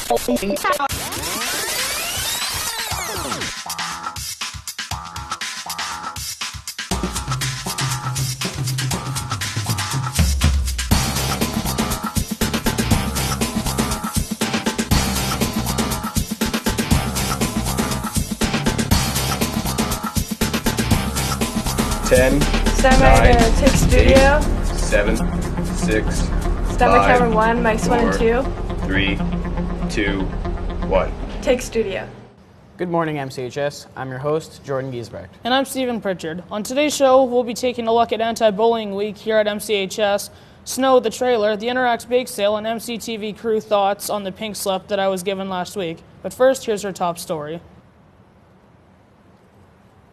Ten. Stand by to take studio. 7, 6. Stand by camera 1, mics 1 and 2. 3, 2, 1. Take studio. Good morning, MCHS. I'm your host, Jordan Giesbrecht. And I'm Stephen Pritchard. On today's show, we'll be taking a look at Anti-Bullying Week here at MCHS, Snow the Trailer, the Interact Bake Sale, and MCTV crew thoughts on the pink slip that I was given last week. But first, here's our top story.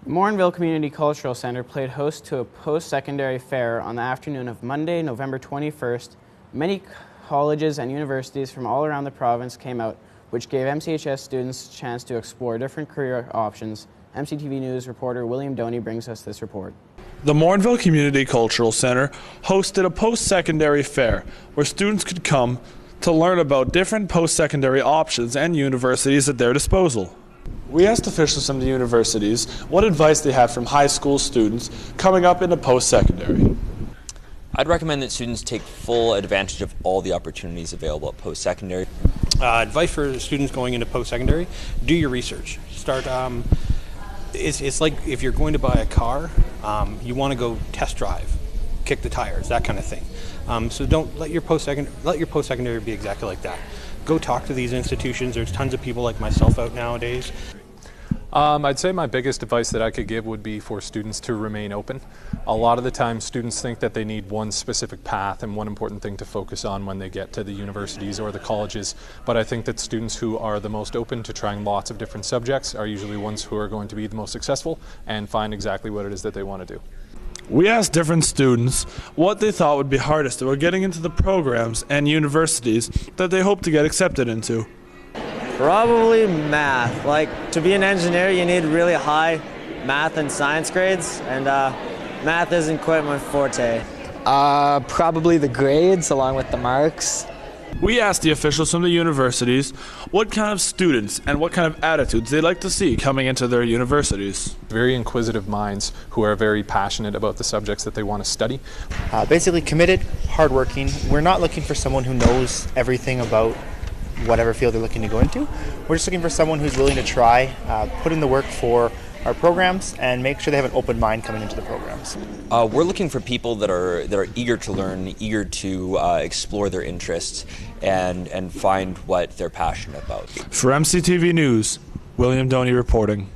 Morinville Community Cultural Center played host to a post-secondary fair on the afternoon of Monday, November 21st. Many colleges and universities from all around the province came out, which gave MCHS students a chance to explore different career options. MCTV News reporter William Doney brings us this report. The Morinville Community Cultural Center hosted a post-secondary fair where students could come to learn about different post-secondary options and universities at their disposal. We asked officials from the universities what advice they had from high school students coming up into post-secondary. I'd recommend that students take full advantage of all the opportunities available at post-secondary. Advice for students going into post-secondary: do your research. Start. It's like if you're going to buy a car, you want to go test drive, kick the tires, that kind of thing. So don't let your post-secondary be exactly like that. Go talk to these institutions. There's tons of people like myself out nowadays. I'd say my biggest advice that I could give would be for students to remain open. A lot of the time students think that they need one specific path and one important thing to focus on when they get to the universities or the colleges, but I think that students who are the most open to trying lots of different subjects are usually ones who are going to be the most successful and find exactly what it is that they want to do. We asked different students what they thought would be hardest about getting into the programs and universities that they hope to get accepted into. Probably math. Like, to be an engineer, you need really high math and science grades, and math isn't quite my forte. Probably the grades along with the marks. We asked the officials from the universities what kind of students and what kind of attitudes they'd like to see coming into their universities. Very inquisitive minds who are very passionate about the subjects that they want to study. Basically committed, hardworking. We're not looking for someone who knows everything about whatever field they're looking to go into. We're just looking for someone who's willing to try, put in the work for our programs, and make sure they have an open mind coming into the programs. We're looking for people that are eager to learn, eager to explore their interests, and find what they're passionate about. For MCTV News, William Doney reporting.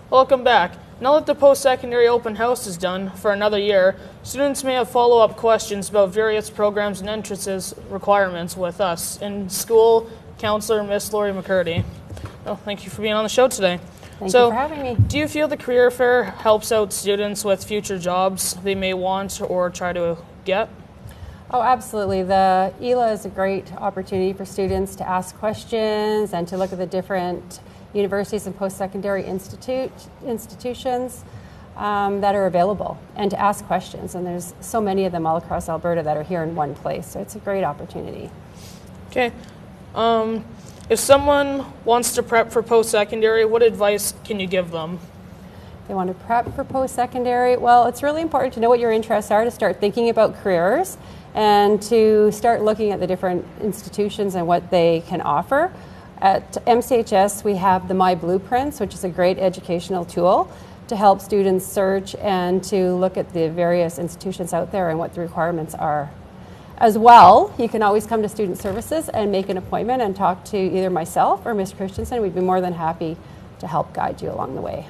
Welcome back. Now that the post-secondary open house is done for another year, students may have follow-up questions about various programs and entrances requirements with us in school counselor Miss Lori McCurdy. Well, thank you for being on the show today. Thank you for having me. Do you feel the career fair helps out students with future jobs they may want or try to get? Oh, absolutely. The ELA is a great opportunity for students to ask questions and to look at the different universities and post-secondary institutions that are available and to ask questions. And there's so many of them all across Alberta that are here in one place. So it's a great opportunity. Okay. If someone wants to prep for post-secondary, what advice can you give them? They want to prep for post-secondary. Well, it's really important to know what your interests are, to start thinking about careers and to start looking at the different institutions and what they can offer. At MCHS, we have the My Blueprints, which is a great educational tool to help students search and to look at the various institutions out there and what the requirements are. As well, you can always come to Student Services and make an appointment and talk to either myself or Ms. Christensen. We'd be more than happy to help guide you along the way.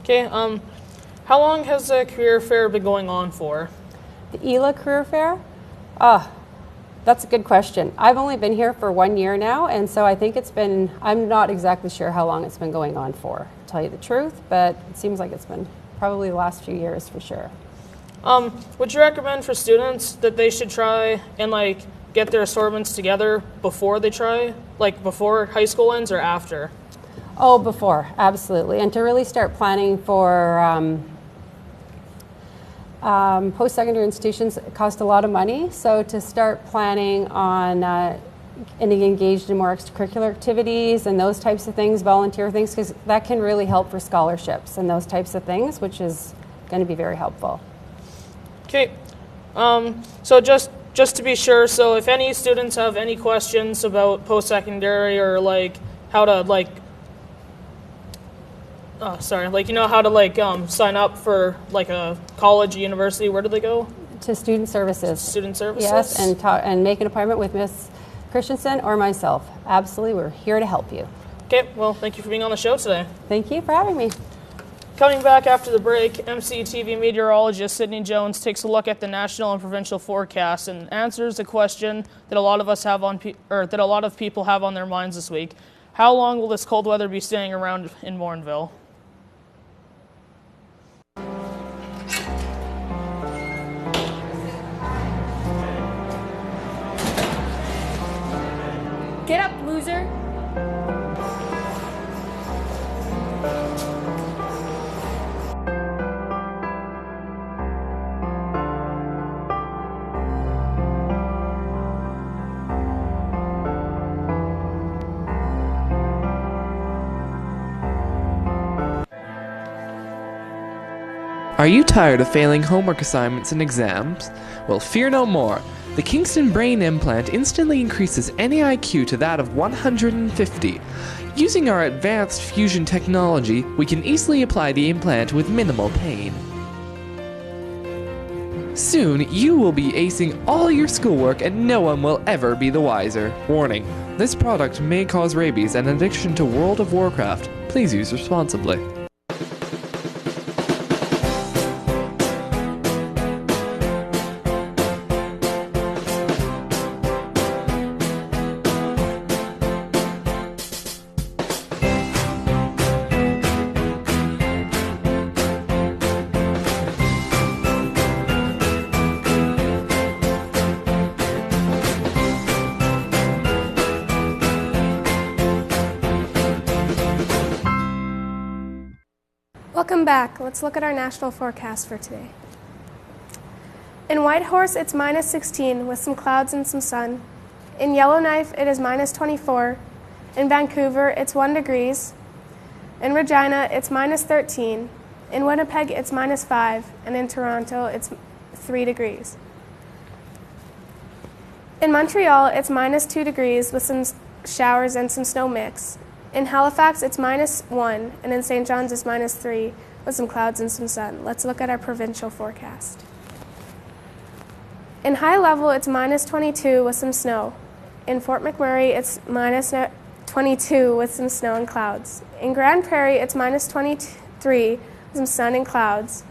Okay, how long has the career fair been going on for? The ELA Career Fair? That's a good question. I've only been here for 1 year now, and so I think I'm not exactly sure how long it's been going on for, to tell you the truth, but it seems like it's been probably the last few years for sure. Would you recommend for students that they should try and get their assortments together before they try, before high school ends or after? Oh, before, absolutely. And to really start planning for post-secondary institutions cost a lot of money. So to start planning on getting engaged in more extracurricular activities and those types of things, volunteer things, because that can really help for scholarships and those types of things, which is going to be very helpful. Okay. So just to be sure, so if any students have any questions about post-secondary or like how to like how to sign up for like a college, university, where do they go? To Student Services. Student Services? Yes, and make an appointment with Ms. Christensen or myself. Absolutely, we're here to help you. Okay, well, thank you for being on the show today. Thank you for having me. Coming back after the break, MCTV meteorologist Sydney Jones takes a look at the national and provincial forecasts and answers a question that a lot of us have that a lot of people have on their minds this week. How long will this cold weather be staying around in Morinville? Get up, loser! Are you tired of failing homework assignments and exams? Well, fear no more. The Kingston Brain Implant instantly increases any IQ to that of 150. Using our advanced fusion technology, we can easily apply the implant with minimal pain. Soon, you will be acing all your schoolwork and no one will ever be the wiser. Warning, this product may cause rabies and addiction to World of Warcraft. Please use responsibly. Welcome back. Let's look at our national forecast for today. In Whitehorse, it's minus 16 with some clouds and some sun. In Yellowknife, it is minus 24. In Vancouver, it's 1 degrees. In Regina, it's minus 13. In Winnipeg, it's minus 5. And in Toronto, it's 3 degrees. In Montreal, it's minus 2 degrees with some showers and some snow mix. In Halifax, it's minus 1, and in St. John's, it's minus 3, with some clouds and some sun. Let's look at our provincial forecast. In High Level, it's minus 22 with some snow. In Fort McMurray, it's minus 22 with some snow and clouds. In Grand Prairie, it's minus 23 with some sun and clouds.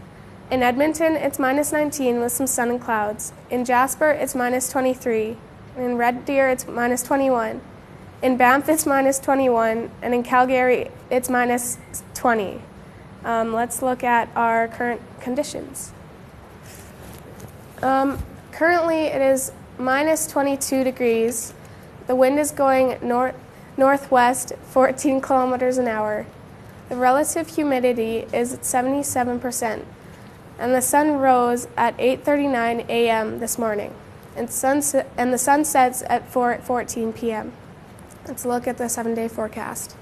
In Edmonton, it's minus 19 with some sun and clouds. In Jasper, it's minus 23. And in Red Deer, it's minus 21. In Banff, it's minus 21, and in Calgary, it's minus 20. Let's look at our current conditions. Currently, it is minus 22 degrees. The wind is going northwest, 14 kilometers an hour. The relative humidity is at 77%, and the sun rose at 8:39 a.m. this morning, and the sun sets at 4:14 p.m. Let's look at the 7-day forecast.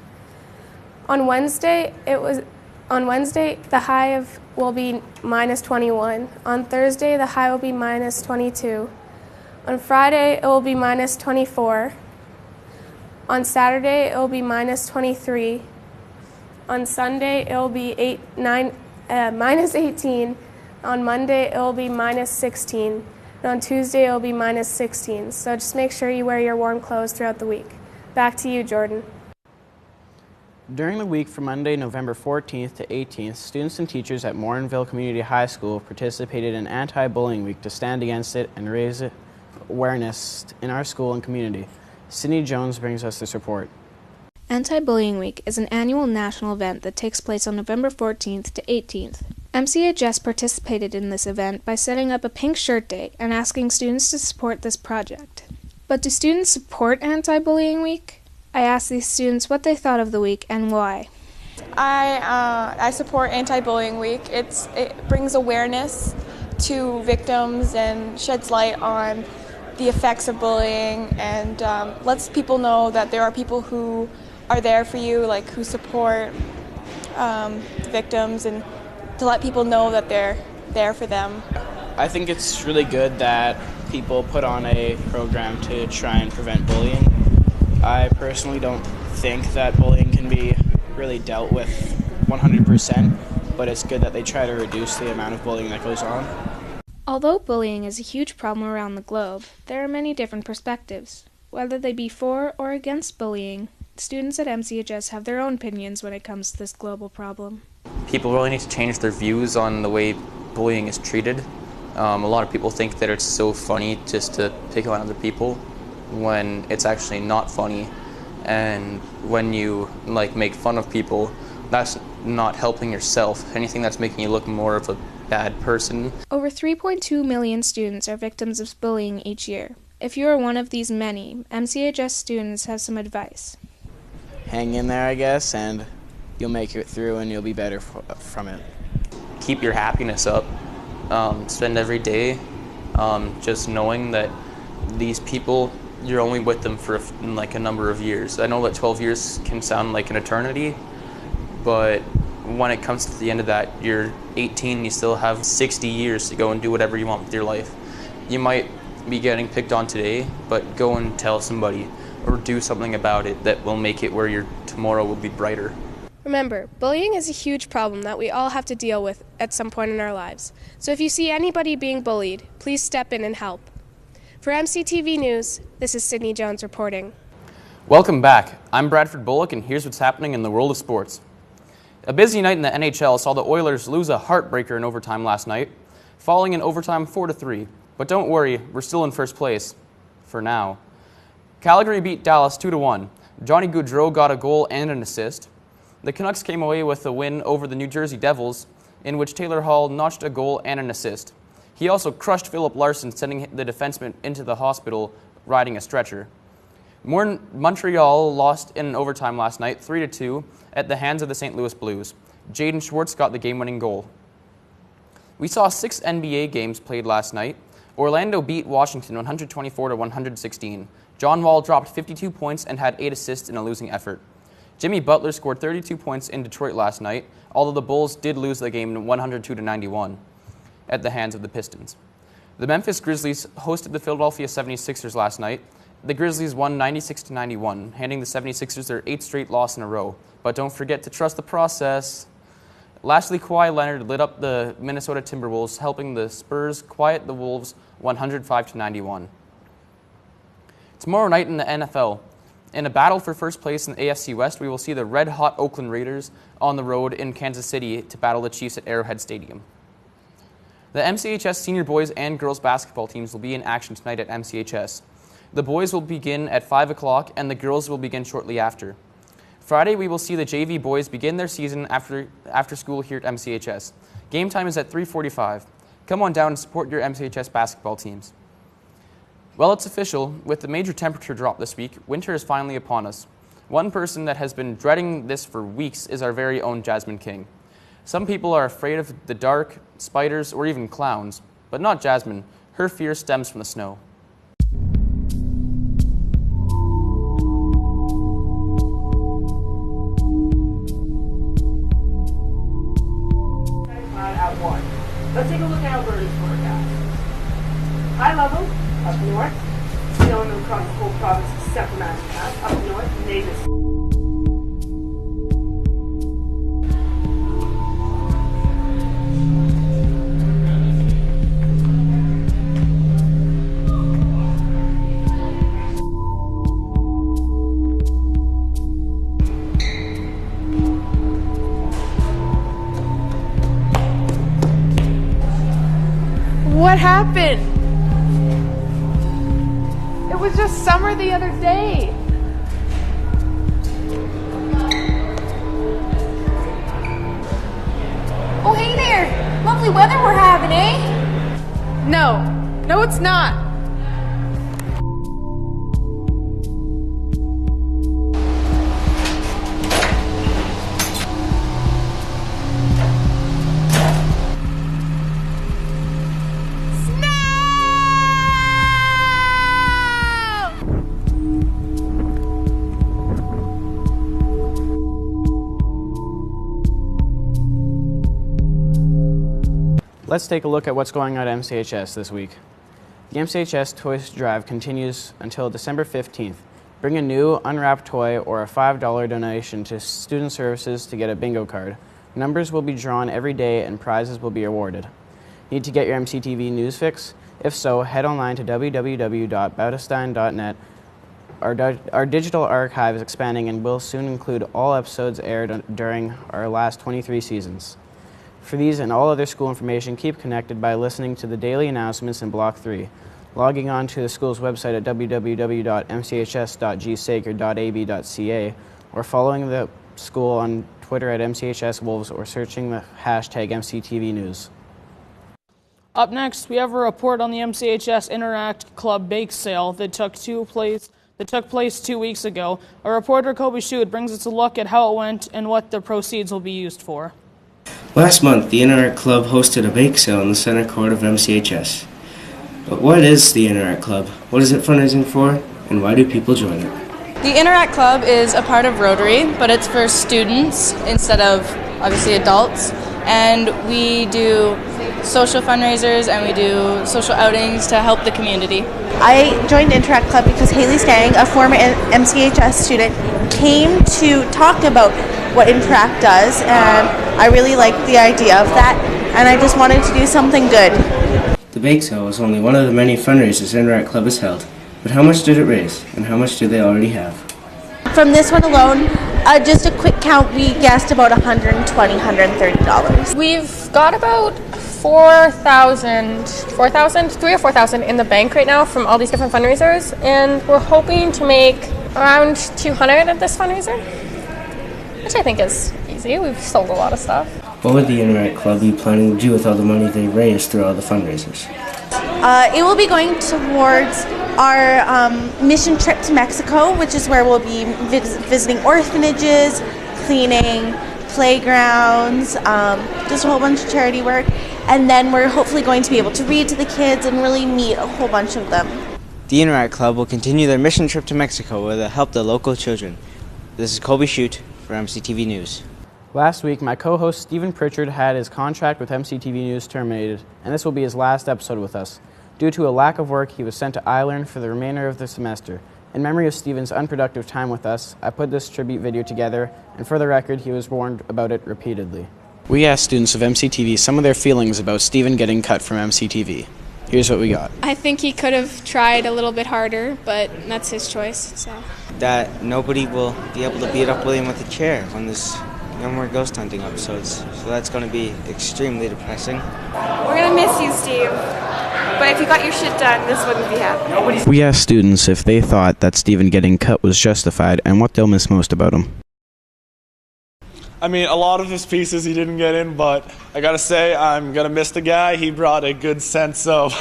On Wednesday, the high will be minus 21. On Thursday, the high will be minus 22. On Friday, it will be minus 24. On Saturday, it will be minus 23. On Sunday, it will be minus 18. On Monday, it will be minus 16. And on Tuesday, it will be minus 16. So just make sure you wear your warm clothes throughout the week. Back to you, Jordan. During the week from Monday, November 14th to 18th, students and teachers at Morinville Community High School participated in Anti-Bullying Week to stand against it and raise awareness in our school and community. Sydney Jones brings us this report. Anti-Bullying Week is an annual national event that takes place on November 14th to 18th. MCHS participated in this event by setting up a Pink Shirt Day and asking students to support this project. But do students support Anti-Bullying Week? I asked these students what they thought of the week and why. I support Anti-Bullying Week. It brings awareness to victims and sheds light on the effects of bullying, and lets people know that there are people who are there for you, like who support the victims, and to let people know that they're there for them. I think it's really good that people put on a program to try and prevent bullying. I personally don't think that bullying can be really dealt with 100%, but it's good that they try to reduce the amount of bullying that goes on. Although bullying is a huge problem around the globe, there are many different perspectives. Whether they be for or against bullying, students at MCHS have their own opinions when it comes to this global problem. People really need to change their views on the way bullying is treated. A lot of people think that it's so funny just to pick on other people when it's actually not funny. And when you make fun of people, that's not helping yourself. Anything that's making you look more of a bad person. Over 3.2 million students are victims of bullying each year. If you are one of these many, MCHS students have some advice. Hang in there, I guess, and you'll make it through and you'll be better from it. Keep your happiness up. Spend every day just knowing that these people, you're only with them for a number of years. I know that 12 years can sound like an eternity, but when it comes to the end of that, you're 18, you still have 60 years to go and do whatever you want with your life. You might be getting picked on today, but go and tell somebody or do something about it that will make it where your tomorrow will be brighter. Remember, bullying is a huge problem that we all have to deal with at some point in our lives. So if you see anybody being bullied, please step in and help. For MCTV News, this is Sydney Jones reporting. Welcome back. I'm Bradford Bullock, and here's what's happening in the world of sports. A busy night in the NHL saw the Oilers lose a heartbreaker in overtime last night, falling in overtime 4-3. But don't worry, we're still in first place. For now. Calgary beat Dallas 2-1. Johnny Gaudreau got a goal and an assist. The Canucks came away with a win over the New Jersey Devils, in which Taylor Hall notched a goal and an assist. He also crushed Philip Larson, sending the defenseman into the hospital riding a stretcher. Montreal lost in overtime last night, 3-2, at the hands of the St. Louis Blues. Jaden Schwartz got the game-winning goal. We saw 6 NBA games played last night. Orlando beat Washington 124-116. John Wall dropped 52 points and had 8 assists in a losing effort. Jimmy Butler scored 32 points in Detroit last night, although the Bulls did lose the game 102-91 at the hands of the Pistons. The Memphis Grizzlies hosted the Philadelphia 76ers last night. The Grizzlies won 96-91, handing the 76ers their 8th straight loss in a row. But don't forget to trust the process. Lastly, Kawhi Leonard lit up the Minnesota Timberwolves, helping the Spurs quiet the Wolves 105-91. Tomorrow night in the NFL, in a battle for first place in the AFC West, we will see the red-hot Oakland Raiders on the road in Kansas City to battle the Chiefs at Arrowhead Stadium. The MCHS senior boys and girls basketball teams will be in action tonight at MCHS. The boys will begin at 5 o'clock and the girls will begin shortly after. Friday, we will see the JV boys begin their season after school here at MCHS. Game time is at 3:45. Come on down and support your MCHS basketball teams. Well, it's official. With the major temperature drop this week, winter is finally upon us. One person that has been dreading this for weeks is our very own Jasmine King. Some people are afraid of the dark, spiders, or even clowns, but not Jasmine. Her fear stems from the snow. Let's take a look at Alberta's forecast. High level, up north, snow across the whole province except for Manitoba. Up north, natives. What happened? It was just summer the other day. Oh, hey there! Lovely weather we're having, eh? No, it's not. Let's take a look at what's going on at MCHS this week. The MCHS Toys Drive continues until December 15th. Bring a new unwrapped toy or a $5 donation to Student Services to get a bingo card. Numbers will be drawn every day and prizes will be awarded. Need to get your MCTV news fix? If so, head online to www.bautestein.net. Our digital archive is expanding and will soon include all episodes aired during our last 23 seasons. For these and all other school information, keep connected by listening to the daily announcements in Block 3, logging on to the school's website at www.mchs.gsaker.ab.ca, or following the school on Twitter at MCHS Wolves, or searching the hashtag MCTV News. Up next, we have a report on the MCHS Interact Club Bake Sale that took place 2 weeks ago. Our reporter, Kobe Shute, brings us a look at how it went and what the proceeds will be used for. Last month, the Interact Club hosted a bake sale in the center court of MCHS. But what is the Interact Club? What is it fundraising for? And why do people join it? The Interact Club is a part of Rotary, but it's for students instead of, obviously, adults. And we do social fundraisers and we do social outings to help the community. I joined Interact Club because Haley Stang, a former MCHS student, came to talk about what Interact does, and I really liked the idea of that, and I just wanted to do something good. The bake sale was only one of the many fundraisers Interact Club has held, but how much did it raise, and how much do they already have? From this one alone, just a quick count, we guessed about $120, $130. We've got about 4,000 3,000 or 4,000 in the bank right now from all these different fundraisers, and we're hoping to make around 200 at this fundraiser, which I think is easy. We've sold a lot of stuff. What would the Interact Club be planning to do with all the money they raise through all the fundraisers? It will be going towards our mission trip to Mexico, which is where we'll be visiting orphanages, cleaning playgrounds, just a whole bunch of charity work. And then we're hopefully going to be able to read to the kids and really meet a whole bunch of them. The Interact Club will continue their mission trip to Mexico where they'll help the local children. This is Kobe Shute for MCTV News. Last week, my co-host Stephen Pritchard had his contract with MCTV News terminated, and this will be his last episode with us. Due to a lack of work, he was sent to Ireland for the remainder of the semester. In memory of Stephen's unproductive time with us, I put this tribute video together, and for the record, he was warned about it repeatedly. We asked students of MCTV some of their feelings about Stephen getting cut from MCTV. Here's what we got. I think he could have tried a little bit harder, but that's his choice. So That nobody will be able to beat up William with a chair when there's no more ghost hunting episodes. So that's going to be extremely depressing. We're gonna miss you, Steve. But if you got your shit done, this wouldn't be happening. We asked students if they thought that Stephen getting cut was justified and what they'll miss most about him. I mean, a lot of his pieces he didn't get in, but I gotta say, I'm gonna miss the guy. He brought a good sense of,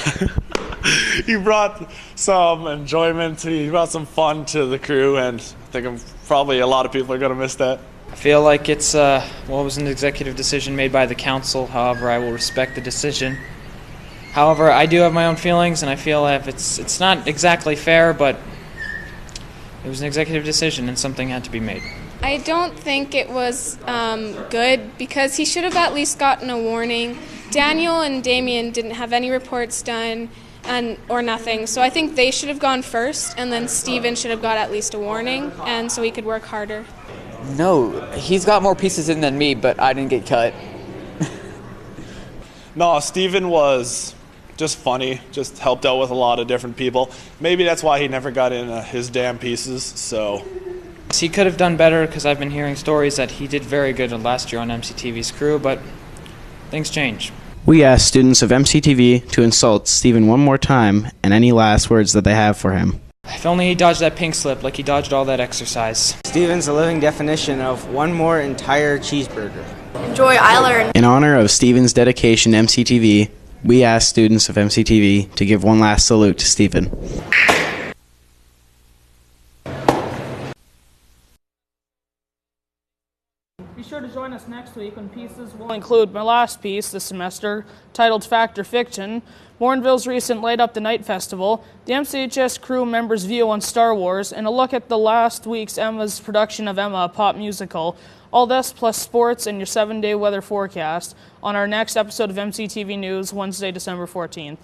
he brought some enjoyment, he brought some fun to the crew, and I think probably a lot of people are gonna miss that. I feel like it's, was an executive decision made by the council. However, I will respect the decision. However, I do have my own feelings, and I feel if it's not exactly fair, but it was an executive decision and something had to be made. I don't think it was good because he should have at least gotten a warning. Daniel and Damien didn't have any reports done or nothing, so I think they should have gone first, and then Stephen should have got at least a warning, and so he could work harder. No, he's got more pieces in than me, but I didn't get cut. No, Stephen was just funny, just helped out with a lot of different people. Maybe that's why he never got in his damn pieces, so. He could have done better because I've been hearing stories that he did very good last year on MCTV's crew, but things change. We asked students of MCTV to insult Stephen one more time and any last words that they have for him. If only he dodged that pink slip like he dodged all that exercise. Stephen's a living definition of one more entire cheeseburger. Enjoy, I learned. In honor of Stephen's dedication to MCTV, we asked students of MCTV to give one last salute to Stephen. Be sure sure to join us next week when pieces will include my last piece this semester, titled Fact or Fiction, Bourneville's recent Light Up the Night Festival, the MCHS crew members' view on Star Wars, and a look at the last week's Emma's production of Emma, a pop musical. All this plus sports and your 7-day weather forecast on our next episode of MCTV News, Wednesday, December 14th.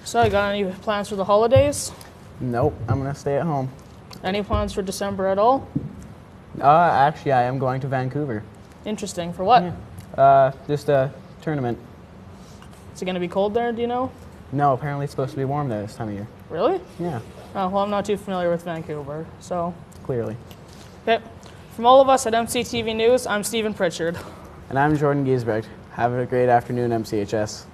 So, you got any plans for the holidays? Nope, I'm going to stay at home. Any plans for December at all? Actually, I am going to Vancouver. Interesting. For what? Just a tournament. Is it going to be cold there, do you know? No, apparently it's supposed to be warm there this time of year. Really? Yeah. Oh, well, I'm not too familiar with Vancouver, so. Clearly. Okay. From all of us at MCTV News, I'm Stephen Pritchard. And I'm Jordan Giesbrecht. Have a great afternoon, MCHS.